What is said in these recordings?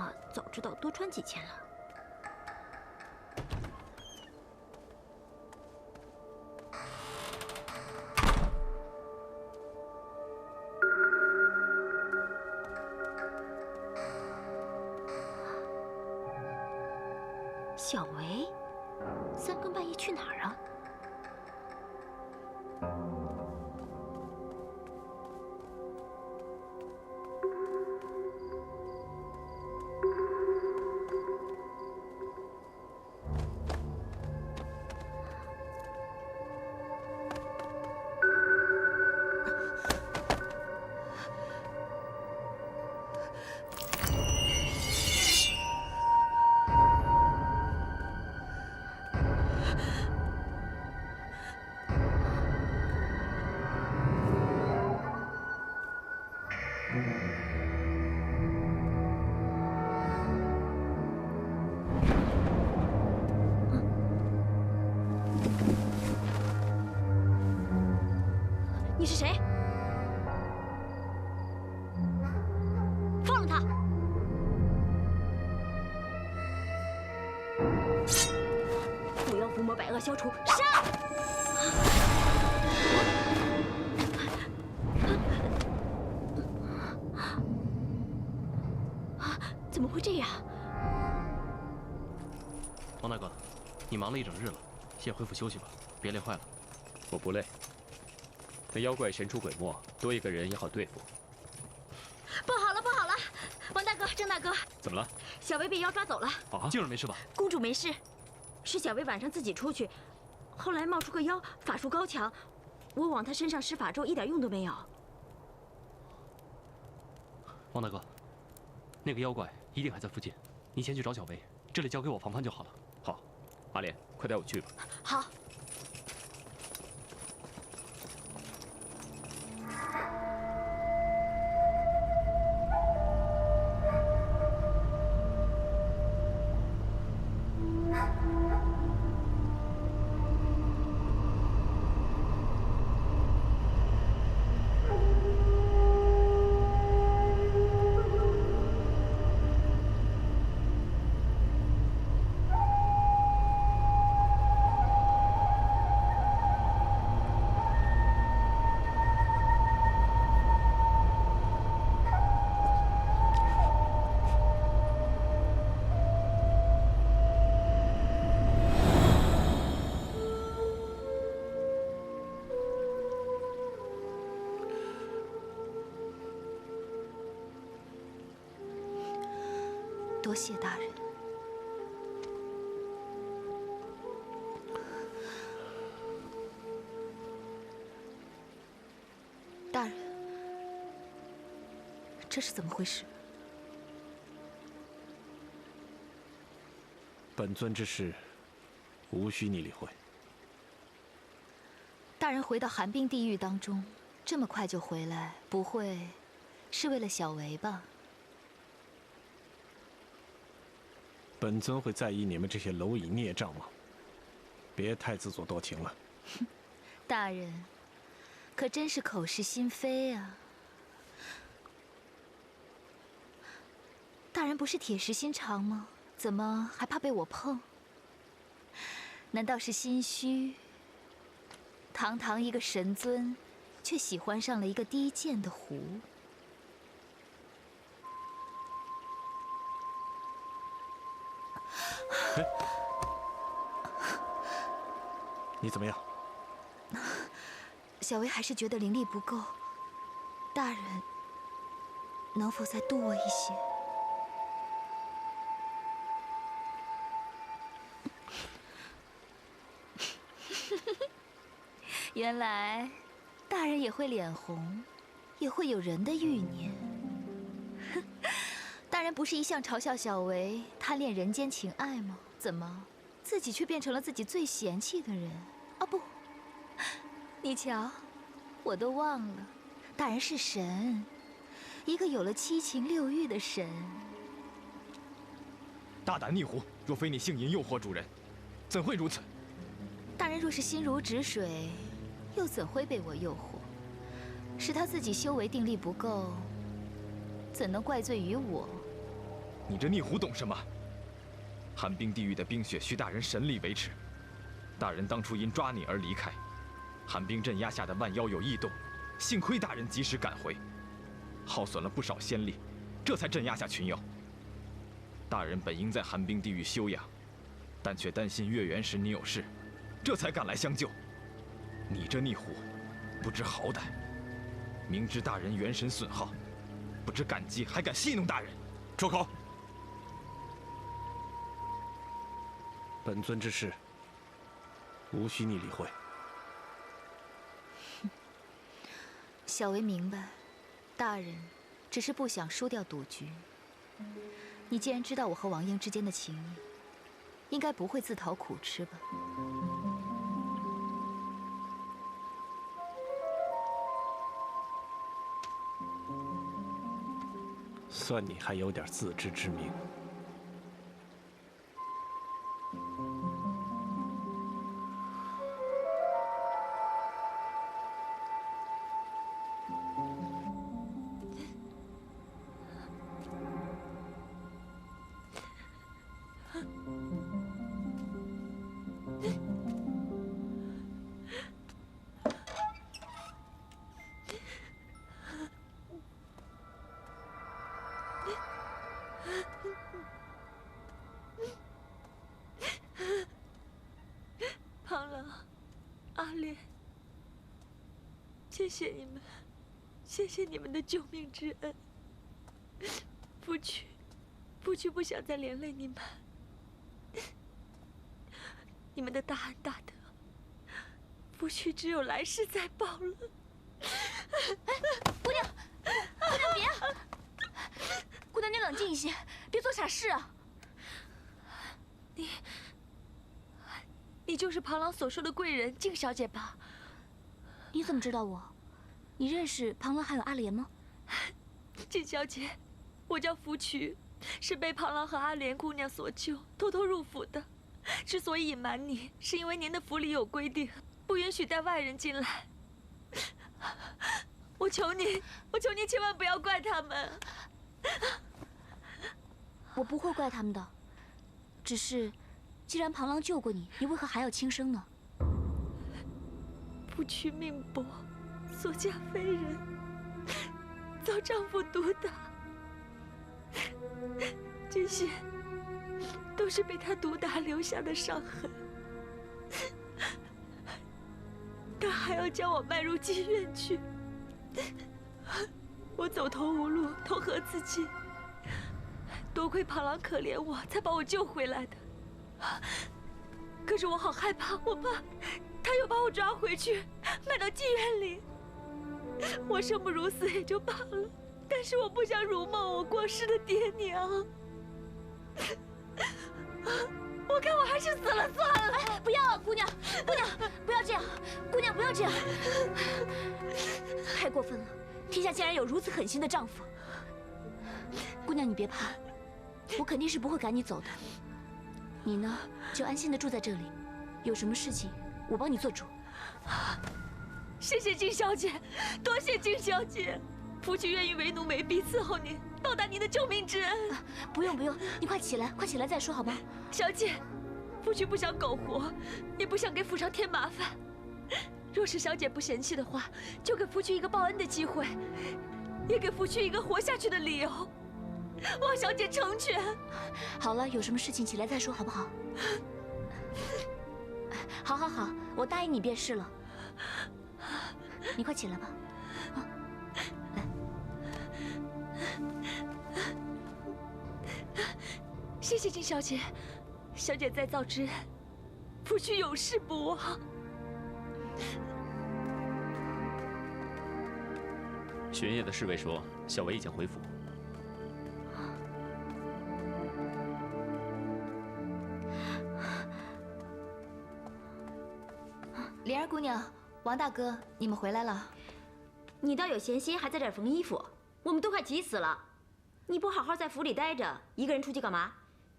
啊，早知道多穿几件了。小维，3更半夜去哪儿啊？你是谁？放了他！不要伏魔百恶消除，杀！怎么会这样？王大哥，你忙了一整日了，先恢复休息吧，别累坏了。我不累。那妖怪神出鬼没，多一个人也好对付。不好了，不好了！王大哥，郑大哥，怎么了？小薇被妖抓走了。啊，静儿没事吧？公主没事，是小薇晚上自己出去，后来冒出个妖，法术高强，我往她身上施法咒，一点用都没有。王大哥，那个妖怪一定还在附近，你先去找小薇，这里交给我防范就好了。好，阿莲，快带我去吧。好。多谢大人。大人，这是怎么回事？本尊之事，无需你理会。大人回到寒冰地狱当中，这么快就回来，不会是为了小维吧？本尊会在意你们这些蝼蚁孽障吗？别太自作多情了。大人，可真是口是心非啊！大人不是铁石心肠吗？怎么还怕被我碰？难道是心虚？堂堂一个神尊，却喜欢上了一个低贱的狐。你怎么样？小薇还是觉得灵力不够，大人能否再渡我一些？原来大人也会脸红，也会有人的欲念。大人不是一向嘲笑小维贪恋人间情爱吗？怎么自己却变成了自己最嫌弃的人？啊不，你瞧，我都忘了，大人是神，一个有了七情六欲的神。大胆逆狐！若非你性淫诱惑主人，怎会如此？大人若是心如止水，又怎会被我诱惑？是他自己修为定力不够，怎能怪罪于我？你这逆狐懂什么？寒冰地狱的冰雪需大人神力维持，大人当初因抓你而离开，寒冰镇压下的万妖有异动，幸亏大人及时赶回，耗损了不少仙力，这才镇压下群妖。大人本应在寒冰地狱休养，但却担心月圆时你有事，这才赶来相救。你这逆狐，不知好歹，明知大人元神损耗，不知感激，还敢戏弄大人！住口！本尊之事，无需你理会。小维明白，大人只是不想输掉赌局。你既然知道我和王英之间的情谊，应该不会自讨苦吃吧？算你还有点自知之明。庞郎、阿莲，谢谢你们，谢谢你们的救命之恩。夫婿不想再连累你们，你们的大恩大德，夫婿只有来世再报了。姑娘别啊！姑娘，你冷静一些，别做傻事啊！你就是庞郎所说的贵人静小姐吧？你怎么知道我？你认识庞郎还有阿莲吗？静小姐，我叫福渠，是被庞郎和阿莲姑娘所救，偷偷入府的。之所以隐瞒你，是因为您的府里有规定，不允许带外人进来。我求你千万不要怪他们。我不会怪他们的，只是，既然庞郎救过你，你为何还要轻生呢？福渠命薄，所嫁非人，遭丈夫毒打，这些都是被他毒打留下的伤痕。他还要将我卖入妓院去，我走投无路，投河自尽。多亏庞郎可怜我，才把我救回来的。可是我好害怕，我怕他又把我抓回去，卖到妓院里。我生不如死也就罢了，但是我不想辱没我过世的爹娘。我看我还是死了算了。哎，不要啊，姑娘，不要这样，姑娘不要这样，太过分了！天下竟然有如此狠心的丈夫。姑娘，你别怕，我肯定是不会赶你走的。你呢，就安心的住在这里，有什么事情我帮你做主。谢谢静小姐，多谢静小姐，夫婿愿意为奴为婢伺候您，报答您的救命之恩。不用，你快起来再说好吗？小姐，夫婿不想苟活，也不想给府上添麻烦。若是小姐不嫌弃的话，就给夫婿一个报恩的机会，也给夫婿一个活下去的理由。望小姐成全。好了，有什么事情起来再说好不好？好，我答应你便是了。你快起来吧。啊，来。谢谢静小姐，小姐再造之恩，夫婿永世不忘。玄烨的侍卫说，小维已经回府。莲儿姑娘，王大哥，你们回来了。你倒有闲心，还在这儿缝衣服，我们都快急死了。你不好好在府里待着，一个人出去干嘛？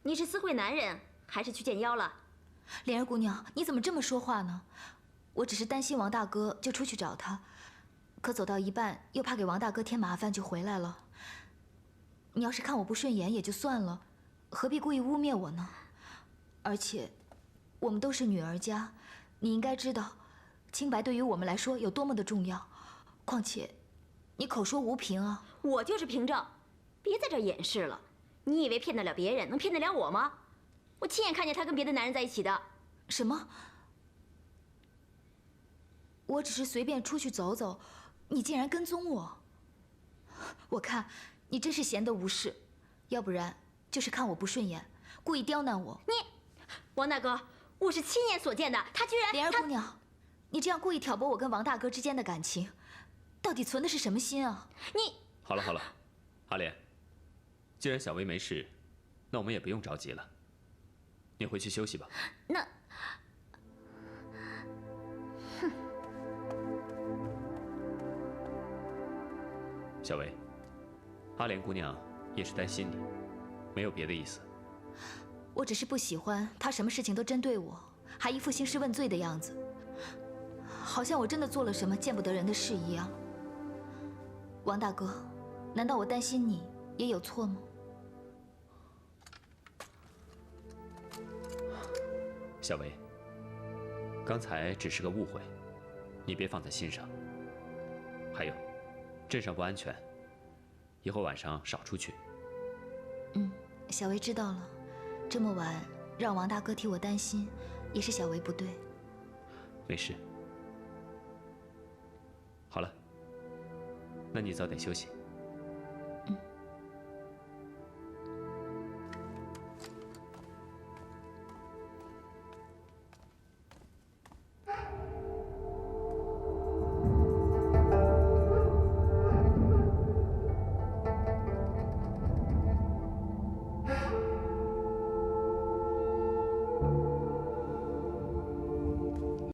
你是私会男人，还是去见妖了？莲儿姑娘，你怎么这么说话呢？我只是担心王大哥，就出去找他，可走到一半又怕给王大哥添麻烦，就回来了。你要是看我不顺眼也就算了，何必故意污蔑我呢？而且，我们都是女儿家，你应该知道，清白对于我们来说有多么的重要。况且，你口说无凭啊！我就是凭证，别在这儿掩饰了。你以为骗得了别人，能骗得了我吗？我亲眼看见他跟别的男人在一起的。什么？我只是随便出去走走，你竟然跟踪我！我看你真是闲得无事，要不然就是看我不顺眼，故意刁难我。王大哥，我是亲眼所见的，他居然……莲儿姑娘，你这样故意挑拨我跟王大哥之间的感情，到底存的是什么心啊？你好了好了，阿莲，既然小薇没事，那我们也不用着急了。你回去休息吧。那……小薇，阿莲姑娘也是担心你，没有别的意思。我只是不喜欢他什么事情都针对我，还一副兴师问罪的样子，好像我真的做了什么见不得人的事一样。王大哥，难道我担心你也有错吗？小薇，刚才只是个误会，你别放在心上。还有，镇上不安全，以后晚上少出去。小薇知道了。这么晚让王大哥替我担心，也是小薇不对。没事。好了，那你早点休息。